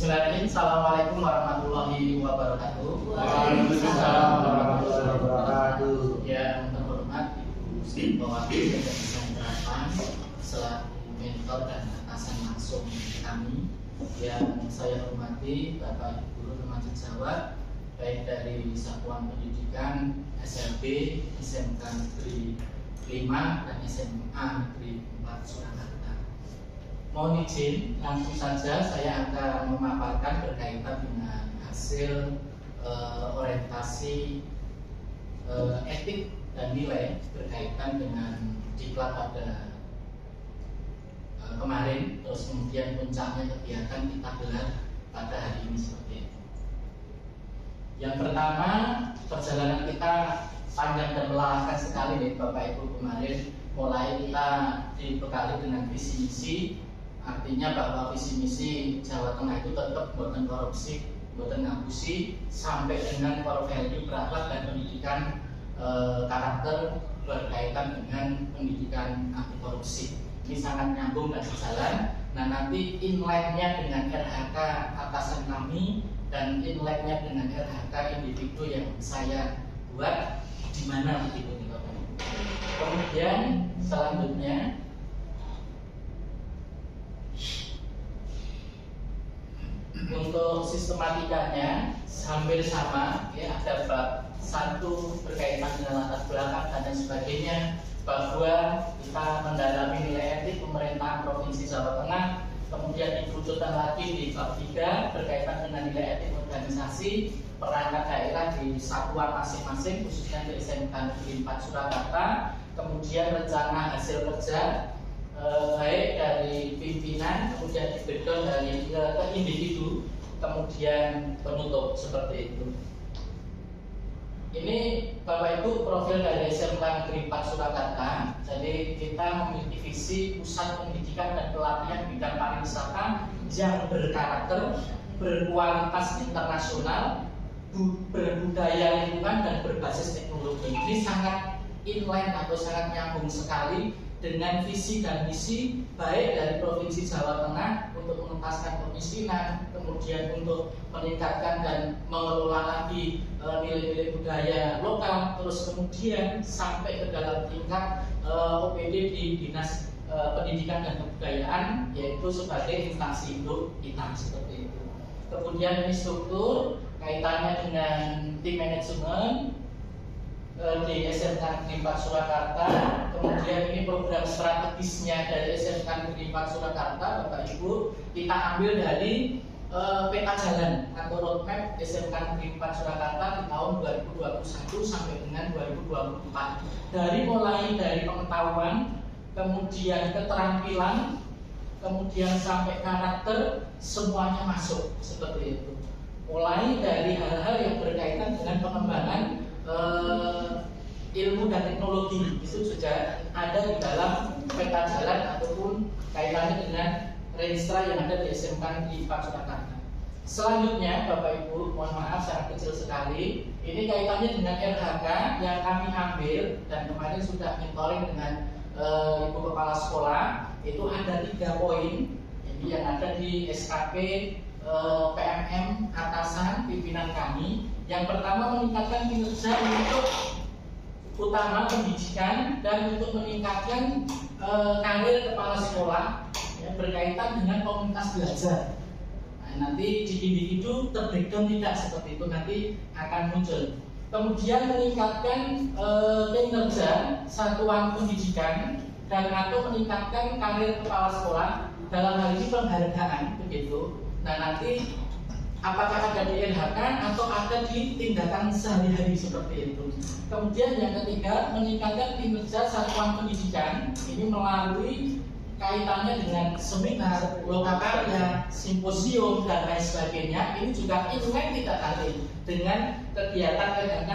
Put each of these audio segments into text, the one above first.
Bismillahirrahmanirrahim. Assalamualaikum warahmatullahi wabarakatuh. Waalaikumsalam warahmatullahi wabarakatuh. Yang terhormat Ibu Sintowati Dekan Terapan selaku mentor dan atasan langsung kami. Yang saya hormati Bapak Ibu Guru Remaja Jawa, baik dari Satuan Pendidikan SLB, SMK Negeri 5 dan SMA Negeri 4 Surakarta. Mohon izin, langsung saja saya akan memaparkan berkaitan dengan hasil orientasi etik dan nilai berkaitan dengan diklat pada kemarin, terus kemudian puncaknya kegiatan kita gelar pada hari ini seperti itu. Yang pertama, perjalanan kita panjang dan melelahkan sekali nih Bapak Ibu kemarin. Mulai kita dibekali dengan visi misi, artinya bahwa visi misi Jawa Tengah itu tetap buatan korupsi, buatan ngapusi, sampai dengan core value berakhlak dan pendidikan karakter berkaitan dengan pendidikan anti korupsi. Ini sangat nyambung dan sejalan. Nah, nanti inline-nya dengan RHK atasan kami dan inline-nya dengan RHK individu yang saya buat di mana begitu nih Bapak. Kemudian selanjutnya untuk sistematikanya hampir sama ya, ada bab 1 berkaitan dengan latar belakang dan lain sebagainya. Bab 2 kita mendalami nilai etik pemerintahan Provinsi Jawa Tengah. Kemudian diwujudkan lagi di bab 3 berkaitan dengan nilai etik organisasi perangkat daerah di satuan masing-masing, khususnya di SMK Negeri 4 Surakarta. Kemudian rencana hasil kerja baik dari pimpinan, kemudian di breakdown dari ke individu, kemudian penutup seperti itu. Ini Bapak Ibu profil dari SMK Negeri 4 Surakarta. Jadi kita memiliki visi pusat pendidikan dan pelatihan bidang pariwisata yang berkarakter, berkualitas internasional, berbudaya lingkungan dan berbasis teknologi. Ini sangat inline atau sangat nyambung sekali dengan visi dan misi baik dari Provinsi Jawa Tengah untuk menuntaskan kemiskinan, kemudian untuk meningkatkan dan mengelola lagi nilai-nilai budaya lokal, terus kemudian sampai ke dalam tingkat OPD di Dinas Pendidikan dan Kebudayaan, yaitu sebagai instansi induk kita seperti itu. Kemudian ini struktur kaitannya dengan tim manajemen di SMK Negeri 4 Surakarta. Kemudian ini program strategisnya dari SMK Negeri 4 Surakarta, Bapak Ibu, kita ambil dari peta jalan atau roadmap SMK Negeri 4 Surakarta di tahun 2021 sampai dengan 2024. Mulai dari pengetahuan, kemudian keterampilan, kemudian sampai karakter, semuanya masuk seperti itu. Mulai dari hal-hal yang berkaitan dengan pengembangan ilmu dan teknologi, itu sudah ada di dalam peta jalan ataupun kaitannya dengan renstra yang ada di SMK Negeri 4 Surakarta. Selanjutnya Bapak Ibu, mohon maaf sangat kecil sekali. Ini kaitannya dengan RHK yang kami ambil dan kemarin sudah mentoring dengan Ibu Kepala Sekolah. Itu ada 3 poin ini yang ada di SKP PMM atasan pimpinan kami. Yang pertama, meningkatkan kinerja untuk utama pendidikan dan untuk meningkatkan karir kepala sekolah ya, berkaitan dengan komunitas belajar. Nah, nanti di individu terbreakdown tidak seperti itu, nanti akan muncul. Kemudian meningkatkan kinerja satuan pendidikan dan atau meningkatkan karir kepala sekolah, dalam hal ini penghargaan begitu. Nah, nanti apakah ada di LHK atau ada di tindakan sehari-hari seperti itu. Kemudian yang ketiga, meningkatkan kinerja satuan pendidikan ini melalui kaitannya dengan seminar, lokakarya, simposium dan lain sebagainya. Ini juga inline tidak tadi dengan kegiatan LHK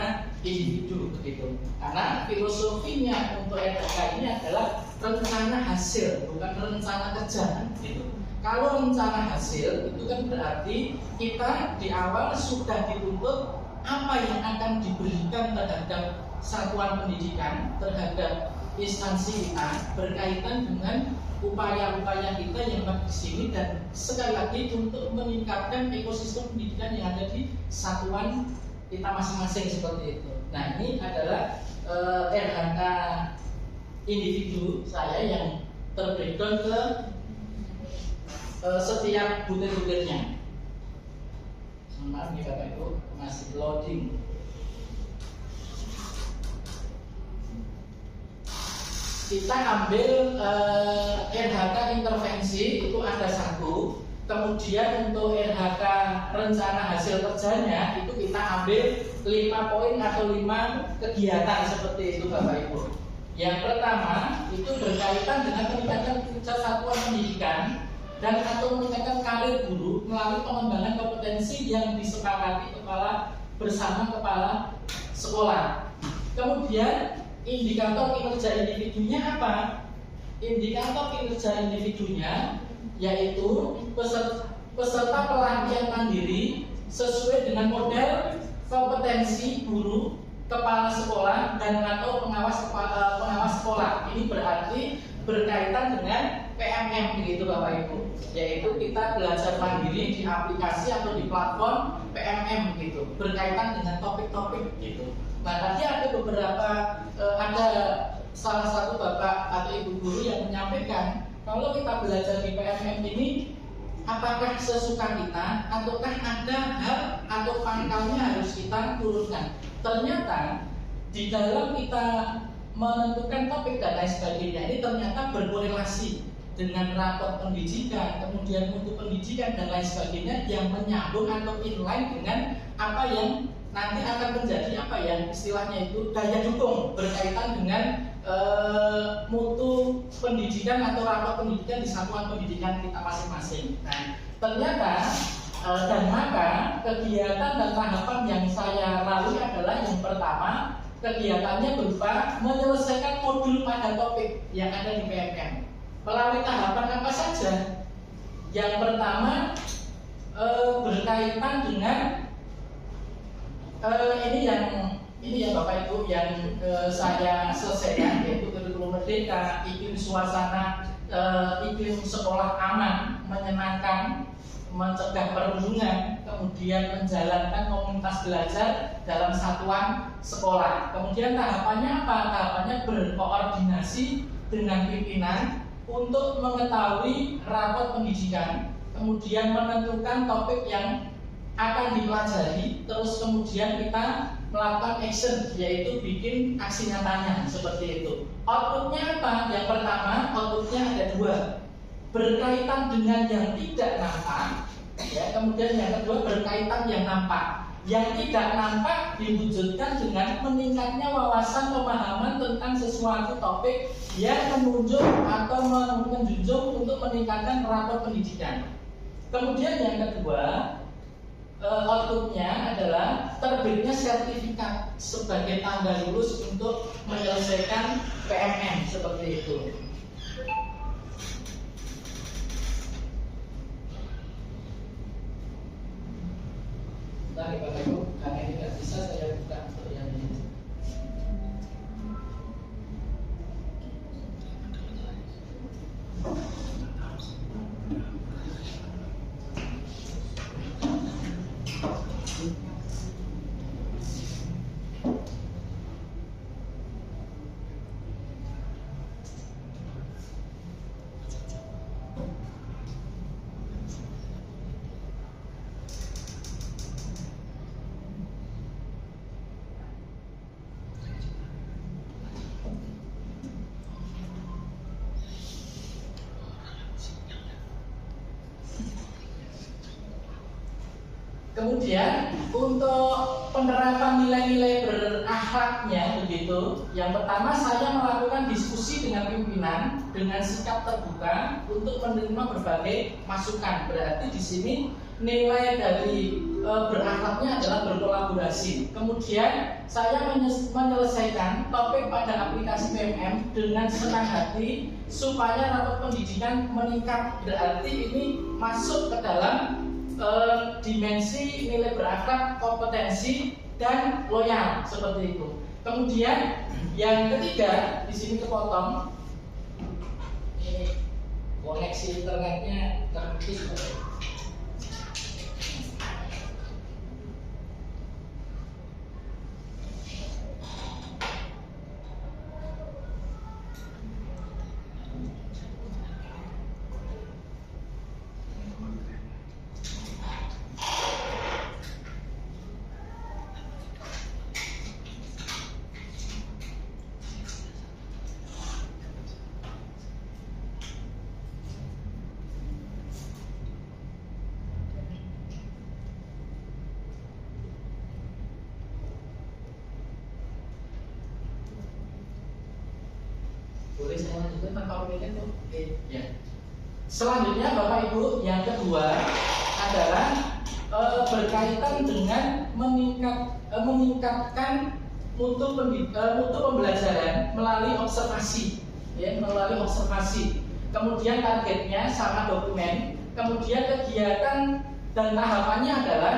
individu begitu. Karena filosofinya untuk LHK ini adalah rencana hasil, bukan rencana kerja gitu. Kalau rencana hasil itu kan berarti kita di awal sudah dituntut apa yang akan diberikan terhadap satuan pendidikan, terhadap instansi kita berkaitan dengan upaya-upaya kita yang ada di sini, dan sekali lagi untuk meningkatkan ekosistem pendidikan yang ada di satuan kita masing-masing seperti itu. Nah, ini adalah RHK individu saya yang terbreakdown ke setiap butir-butirnya. Maaf nih Bapak Ibu, masih loading. Kita ambil RHK intervensi itu ada 1. Kemudian untuk RHK rencana hasil kerjanya itu kita ambil 5 poin atau 5 kegiatan seperti itu Bapak Ibu. Yang pertama itu berkaitan dengan peningkatan kerja satuan pendidikan dan atau meningkatkan karir guru melalui pengembangan kompetensi yang disepakati bersama kepala sekolah. Kemudian indikator kinerja individunya apa? Indikator kinerja individunya yaitu peserta pelatihan mandiri sesuai dengan model kompetensi guru, kepala sekolah, dan atau pengawas sekolah. Ini berarti berkaitan dengan PMM begitu Bapak Ibu. Yaitu kita belajar mandiri di aplikasi atau di platform PMM begitu, berkaitan dengan topik-topik gitu. Nah, tadi ada beberapa ada salah satu Bapak atau Ibu guru yang menyampaikan kalau kita belajar di PMM ini apakah sesuka kita ataukah ada hal atau pangkalnya harus kita turunkan. Ternyata di dalam kita menentukan topik dan lain sebagainya ini ternyata berkorelasi dengan rapot pendidikan, kemudian mutu pendidikan dan lain sebagainya yang menyambung atau inline dengan apa yang nanti akan menjadi apa ya istilahnya itu daya dukung berkaitan dengan mutu pendidikan atau rapot pendidikan di satuan pendidikan kita masing-masing. Nah, ternyata dan maka kegiatan dan tahapan yang saya lalui adalah yang pertama, kegiatannya berupa menyelesaikan modul pada topik yang ada di PMM. Melalui tahapan apa saja? Yang pertama berkaitan dengan ini ya Bapak Ibu yang saya selesaikan, yaitu kurikulum merdeka, iklim suasana, iklim sekolah aman, menyenangkan, mencegah perundungan, kemudian menjalankan komunitas belajar dalam satuan sekolah. Kemudian tahapannya apa? Tahapannya berkoordinasi dengan pimpinan untuk mengetahui rapot pendidikan, kemudian menentukan topik yang akan dipelajari, terus kemudian kita melakukan action, yaitu bikin aksi nyatanya seperti itu. Outputnya apa? Yang pertama, outputnya ada 2, berkaitan dengan yang tidak nampak, ya. Kemudian yang kedua berkaitan yang nampak. Yang tidak nampak diwujudkan dengan meningkatnya wawasan pemahaman tentang sesuatu topik yang menunjuk atau menjunjung untuk meningkatkan rapot pendidikan. Kemudian yang kedua, outputnya adalah terbitnya sertifikat sebagai tanda lulus untuk menyelesaikan PMM seperti itu. Baik Bapak Ibu, karena ini tidak bisa saya buka untuk yang ini. Kemudian untuk penerapan nilai-nilai berakhlaknya begitu. Yang pertama saya melakukan diskusi dengan pimpinan dengan sikap terbuka untuk menerima berbagai masukan. Berarti di sini nilai dari berakhlaknya adalah berkolaborasi. Kemudian saya menyelesaikan topik pada aplikasi PMM dengan senang hati supaya rapot pendidikan meningkat. Berarti ini masuk ke dalam dimensi nilai berakhlak, kompetensi, dan loyal seperti itu. Kemudian yang ketiga di sini kepotong. Ini koneksi internetnya terputus. Boleh saya lanjutkan Pak Wilit tuh? Ya. Selanjutnya Bapak Ibu yang kedua adalah berkaitan dengan meningkatkan mutu pembelajaran melalui observasi, ya, melalui observasi. Kemudian targetnya sama dokumen. Kemudian kegiatan dan tahapannya adalah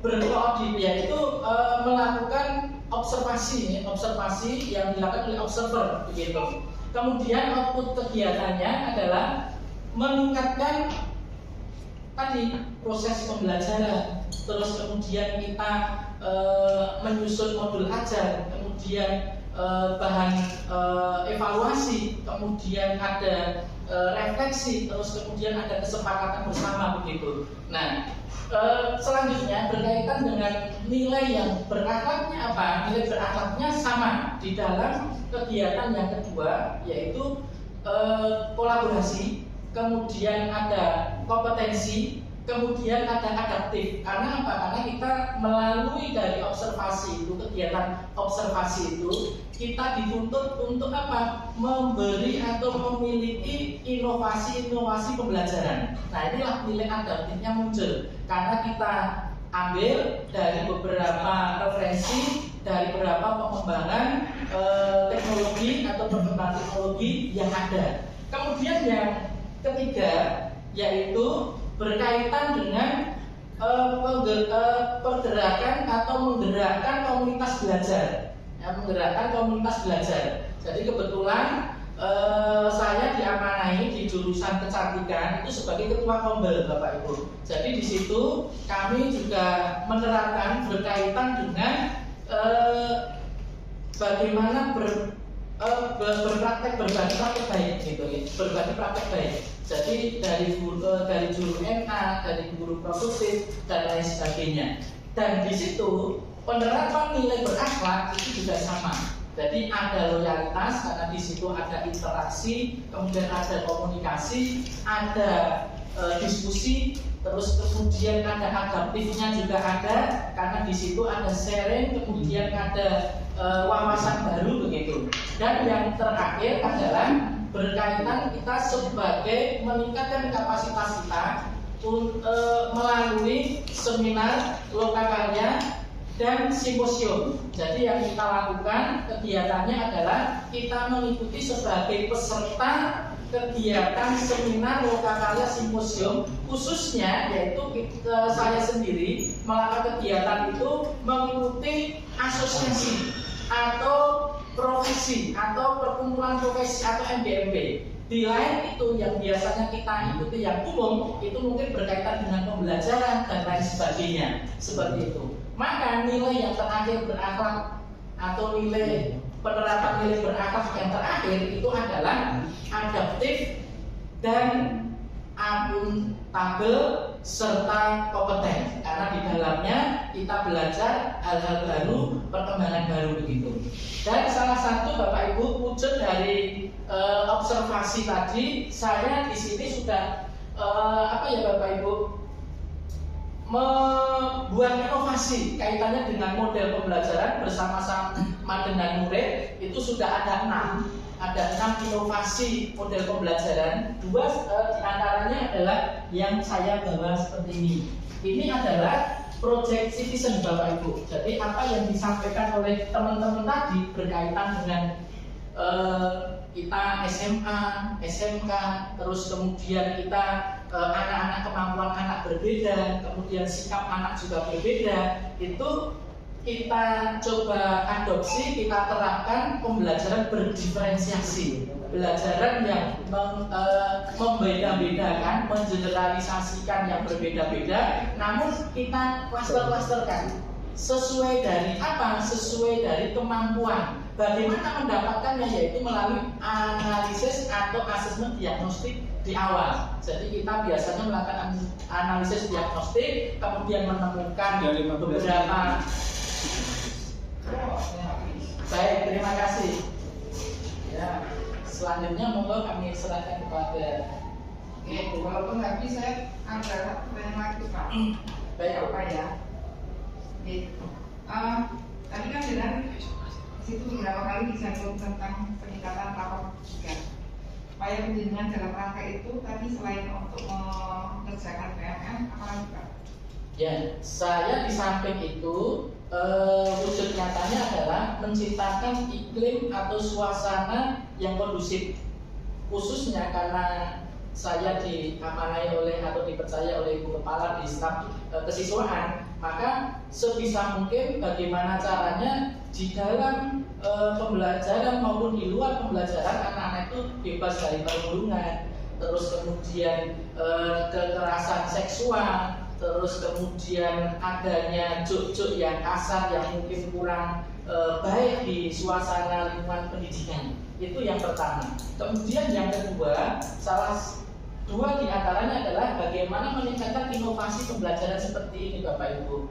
berkoordinasi, yaitu melakukan observasi yang dilakukan oleh observer begitu. Kemudian output kegiatannya adalah meningkatkan tadi proses pembelajaran. Terus kemudian kita menyusun modul ajar, kemudian bahan evaluasi, kemudian ada refleksi, terus kemudian ada kesepakatan bersama begitu. Nah, selanjutnya berkaitan dengan nilai yang berakhlaknya apa? Nilai berakhlaknya sama di dalam kegiatan yang kedua, yaitu kolaborasi, kemudian ada kompetensi, kemudian ada adaptif. Karena apa? Karena kita melalui dari observasi itu, kegiatan observasi itu, kita dituntut untuk apa? Memberi atau memiliki inovasi-inovasi pembelajaran. Nah, inilah nilai adaptifnya muncul karena kita ambil dari beberapa referensi, dari beberapa pengembangan teknologi atau perkembangan teknologi yang ada. Kemudian yang ketiga yaitu berkaitan dengan pergerakan atau menggerakkan komunitas belajar, ya, menggerakkan komunitas belajar. Jadi kebetulan saya diamanai di jurusan kecantikan itu sebagai ketua kombel, Bapak Ibu. Jadi di situ kami juga menerapkan berkaitan dengan bagaimana berbagi praktek baik gitu ya, berbagi praktek baik. Jadi dari guru MA, dari guru produktif dan lain sebagainya. Dan di situ penerapan nilai berakhlak itu juga sama. Jadi ada loyalitas karena di situ ada interaksi, kemudian ada komunikasi, ada diskusi, terus kemudian ada adaptifnya juga ada karena di situ ada sharing, kemudian ada wawasan baru begitu. Dan yang terakhir adalah berkaitan kita sebagai meningkatkan kapasitas kita melalui seminar lokakarya dan simposium. Jadi yang kita lakukan kegiatannya adalah kita mengikuti sebagai peserta kegiatan seminar lokakarya simposium, khususnya yaitu saya sendiri melakukan kegiatan itu mengikuti asosiasi atau profesi atau perkumpulan profesi atau MBMP. Di lain itu yang biasanya kita ikuti yang umum itu mungkin berkaitan dengan pembelajaran dan lain sebagainya seperti itu. Maka nilai yang terakhir berakhlak atau nilai penerapan nilai berakhlak yang terakhir itu adalah adaptif dan akuntabel serta kompeten, karena di dalamnya kita belajar hal-hal baru, perkembangan baru begitu. Dan salah satu Bapak Ibu wujud dari observasi tadi, saya di sini sudah Bapak Ibu membuat inovasi kaitannya dengan model pembelajaran bersama-sama dengan murid. Itu sudah ada 6 inovasi model pembelajaran. 2 diantaranya adalah yang saya bawa seperti ini. Ini adalah project citizen Bapak Ibu. Jadi apa yang disampaikan oleh teman-teman tadi berkaitan dengan kita SMA, SMK, terus kemudian kita anak-anak kemampuan anak berbeda, kemudian sikap anak juga berbeda, itu kita coba adopsi, kita terapkan pembelajaran berdiferensiasi. pembelajaran yang membeda-bedakan, mengeneralisasikan yang berbeda-beda, namun kita cluster-clusterkan sesuai dari apa? Sesuai dari kemampuan. Bagaimana mendapatkannya, yaitu melalui analisis atau asesmen diagnostik di awal. Jadi kita biasanya melakukan analisis diagnostik, kemudian menemukan beberapa. Baik, terima kasih. Ya, selanjutnya monggo kami serahkan kepada. Oke, walaupun habis saya ada pertanyaan lagi Pak. Baik, Apa ya? Oke. Tadi kan dengan situ beberapa kali disinggung tentang peningkatan lapor pekerjaan. Upaya penjenengan dalam rangka itu tadi selain untuk mengerjakan PMM, apa lagi Pak? Ya, saya di samping itu wujud nyatanya adalah menciptakan iklim atau suasana yang kondusif, khususnya karena saya diamanai oleh atau dipercaya oleh Ibu Kepala di staf kesiswaan, maka sebisa mungkin bagaimana caranya di dalam pembelajaran maupun di luar pembelajaran anak-anak itu bebas dari perundungan, terus kemudian kekerasan seksual, terus kemudian adanya juk-juk yang kasar yang mungkin kurang baik di suasana lingkungan pendidikan. Itu yang pertama. Kemudian yang kedua, salah dua di antaranya adalah bagaimana meningkatkan inovasi pembelajaran seperti ini Bapak Ibu.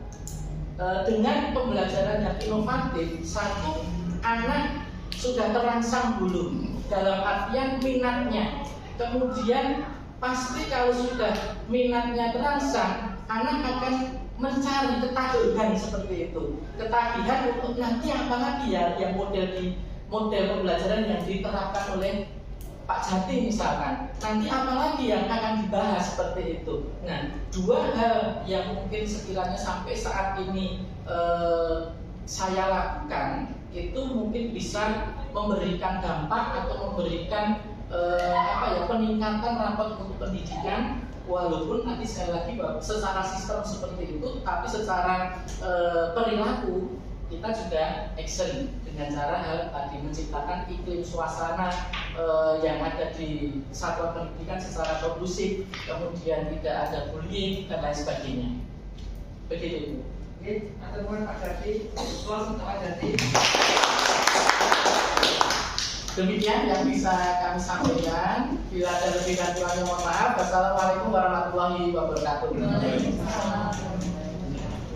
Dengan pembelajaran yang inovatif, satu, anak sudah terangsang dulu dalam artian minatnya. Kemudian pasti kalau sudah minatnya terangsang, anak akan mencari ketagihan seperti itu. Ketagihan untuk nanti apa lagi ya yang model pembelajaran yang diterapkan oleh Pak Jati misalkan, nanti apalagi yang akan dibahas seperti itu. Nah, dua hal yang mungkin sekiranya sampai saat ini saya lakukan itu mungkin bisa memberikan dampak atau memberikan peningkatan rapot untuk pendidikan, walaupun nanti sekali lagi bahwa secara sistem seperti itu, tapi secara perilaku kita juga action dengan cara hal tadi menciptakan iklim suasana yang ada di satuan pendidikan secara kondusif, kemudian tidak ada bullying dan lain sebagainya. Begitu Ibu. Oke, atau bukan Pak Jati, langsung Pak Jati. Demikian yang bisa kami sampaikan. Bila ada lebih dan kurangnya mohon maaf. Wassalamualaikum warahmatullahi wabarakatuh. Waalaikumsalam.